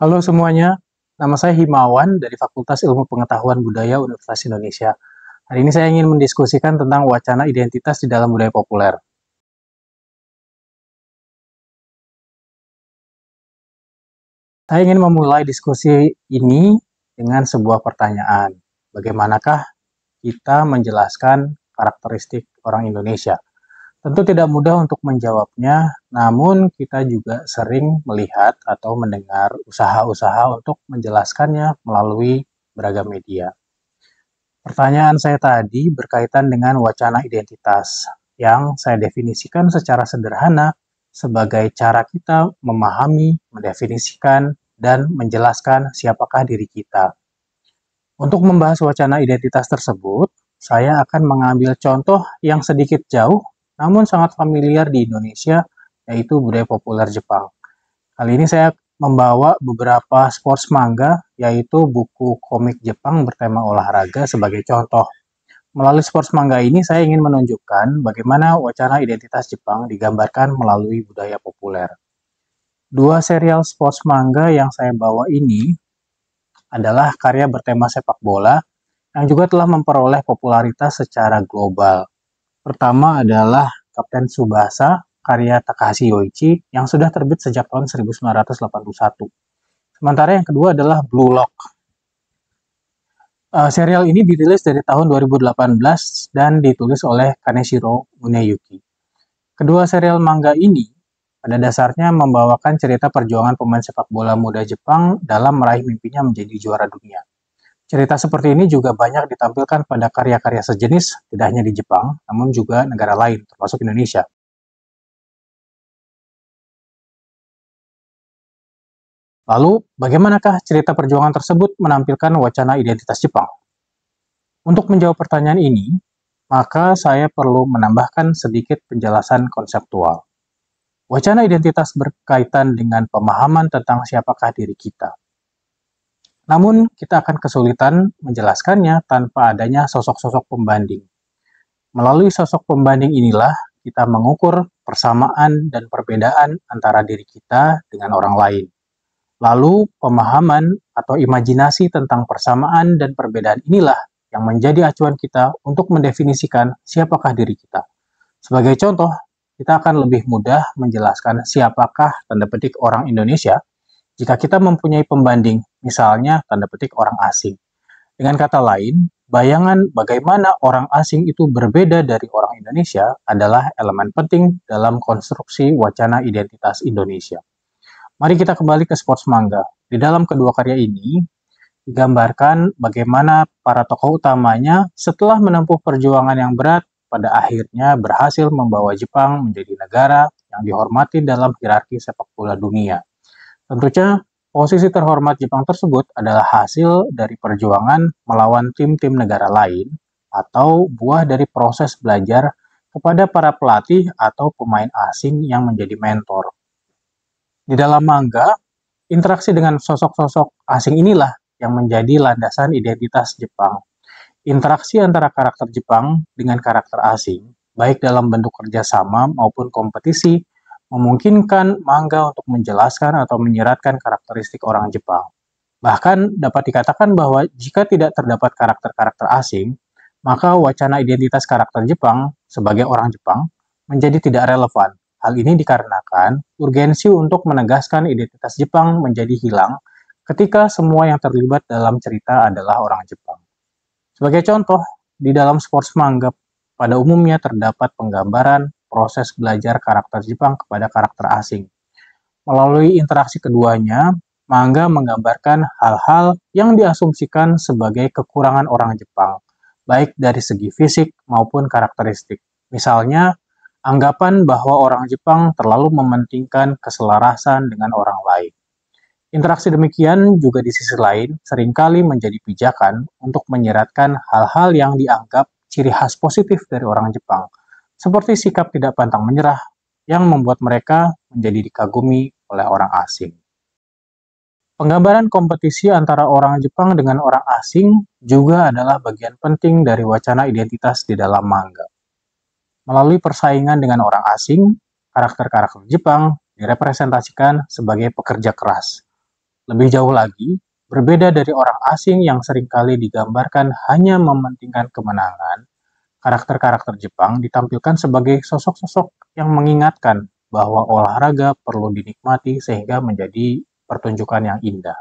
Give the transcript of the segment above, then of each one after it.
Halo semuanya, nama saya Himawan dari Fakultas Ilmu Pengetahuan Budaya Universitas Indonesia. Hari ini saya ingin mendiskusikan tentang wacana identitas di dalam budaya populer. Saya ingin memulai diskusi ini dengan sebuah pertanyaan. Bagaimanakah kita menjelaskan karakteristik orang Indonesia? Tentu tidak mudah untuk menjawabnya, namun kita juga sering melihat atau mendengar usaha-usaha untuk menjelaskannya melalui beragam media. Pertanyaan saya tadi berkaitan dengan wacana identitas, yang saya definisikan secara sederhana sebagai cara kita memahami, mendefinisikan, dan menjelaskan siapakah diri kita. Untuk membahas wacana identitas tersebut, saya akan mengambil contoh yang sedikit jauh, namun sangat familiar di Indonesia, yaitu budaya populer Jepang. Kali ini saya membawa beberapa sports manga, yaitu buku komik Jepang bertema olahraga sebagai contoh. Melalui sports manga ini, saya ingin menunjukkan bagaimana wacana identitas Jepang digambarkan melalui budaya populer. Dua serial sports manga yang saya bawa ini adalah karya bertema sepak bola yang juga telah memperoleh popularitas secara global. Pertama adalah Kapten Tsubasa, karya Takahashi Yoichi, yang sudah terbit sejak tahun 1981. Sementara yang kedua adalah Blue Lock. Serial ini dirilis dari tahun 2018 dan ditulis oleh Kaneshiro Muneyuki. Kedua serial manga ini pada dasarnya membawakan cerita perjuangan pemain sepak bola muda Jepang dalam meraih mimpinya menjadi juara dunia. Cerita seperti ini juga banyak ditampilkan pada karya-karya sejenis, tidak hanya di Jepang, namun juga negara lain, termasuk Indonesia. Lalu, bagaimanakah cerita perjuangan tersebut menampilkan wacana identitas Jepang? Untuk menjawab pertanyaan ini, maka saya perlu menambahkan sedikit penjelasan konseptual. Wacana identitas berkaitan dengan pemahaman tentang siapakah diri kita. Namun, kita akan kesulitan menjelaskannya tanpa adanya sosok-sosok pembanding. Melalui sosok pembanding inilah kita mengukur persamaan dan perbedaan antara diri kita dengan orang lain. Lalu, pemahaman atau imajinasi tentang persamaan dan perbedaan inilah yang menjadi acuan kita untuk mendefinisikan siapakah diri kita. Sebagai contoh, kita akan lebih mudah menjelaskan siapakah tanda petik orang Indonesia jika kita mempunyai pembanding, misalnya tanda petik orang asing. Dengan kata lain, bayangan bagaimana orang asing itu berbeda dari orang Indonesia adalah elemen penting dalam konstruksi wacana identitas Indonesia. Mari kita kembali ke sports manga. Di dalam kedua karya ini, digambarkan bagaimana para tokoh utamanya setelah menempuh perjuangan yang berat, pada akhirnya berhasil membawa Jepang menjadi negara yang dihormati dalam hierarki sepak bola dunia. Tentunya, posisi terhormat Jepang tersebut adalah hasil dari perjuangan melawan tim-tim negara lain atau buah dari proses belajar kepada para pelatih atau pemain asing yang menjadi mentor. Di dalam manga, interaksi dengan sosok-sosok asing inilah yang menjadi landasan identitas Jepang. Interaksi antara karakter Jepang dengan karakter asing, baik dalam bentuk kerjasama maupun kompetisi, memungkinkan manga untuk menjelaskan atau menyeratkan karakteristik orang Jepang. Bahkan dapat dikatakan bahwa jika tidak terdapat karakter-karakter asing, maka wacana identitas karakter Jepang sebagai orang Jepang menjadi tidak relevan. Hal ini dikarenakan urgensi untuk menegaskan identitas Jepang menjadi hilang ketika semua yang terlibat dalam cerita adalah orang Jepang. Sebagai contoh, di dalam sports manga pada umumnya terdapat penggambaran proses belajar karakter Jepang kepada karakter asing. Melalui interaksi keduanya, manga menggambarkan hal-hal yang diasumsikan sebagai kekurangan orang Jepang, baik dari segi fisik maupun karakteristik. Misalnya, anggapan bahwa orang Jepang terlalu mementingkan keselarasan dengan orang lain. Interaksi demikian juga di sisi lain seringkali menjadi pijakan untuk menyeratkan hal-hal yang dianggap ciri khas positif dari orang Jepang, seperti sikap tidak pantang menyerah yang membuat mereka menjadi dikagumi oleh orang asing. Penggambaran kompetisi antara orang Jepang dengan orang asing juga adalah bagian penting dari wacana identitas di dalam manga. Melalui persaingan dengan orang asing, karakter-karakter Jepang direpresentasikan sebagai pekerja keras, Lebih jauh lagi, berbeda dari orang asing yang seringkali digambarkan hanya mementingkan kemenangan, karakter-karakter Jepang ditampilkan sebagai sosok-sosok yang mengingatkan bahwa olahraga perlu dinikmati sehingga menjadi pertunjukan yang indah.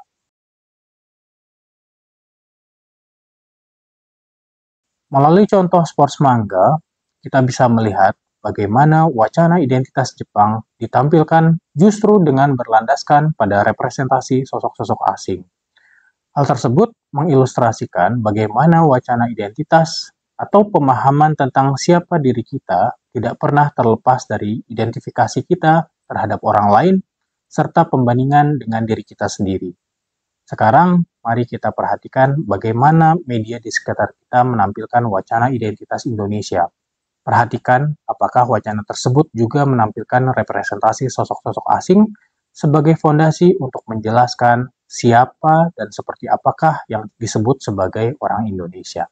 Melalui contoh sports manga, kita bisa melihat bagaimana wacana identitas Jepang ditampilkan justru dengan berlandaskan pada representasi sosok-sosok asing. Hal tersebut mengilustrasikan bagaimana wacana identitas atau pemahaman tentang siapa diri kita tidak pernah terlepas dari identifikasi kita terhadap orang lain serta pembandingan dengan diri kita sendiri. Sekarang, mari kita perhatikan bagaimana media di sekitar kita menampilkan wacana identitas Indonesia. Perhatikan apakah wacana tersebut juga menampilkan representasi sosok-sosok asing sebagai fondasi untuk menjelaskan siapa dan seperti apakah yang disebut sebagai orang Indonesia.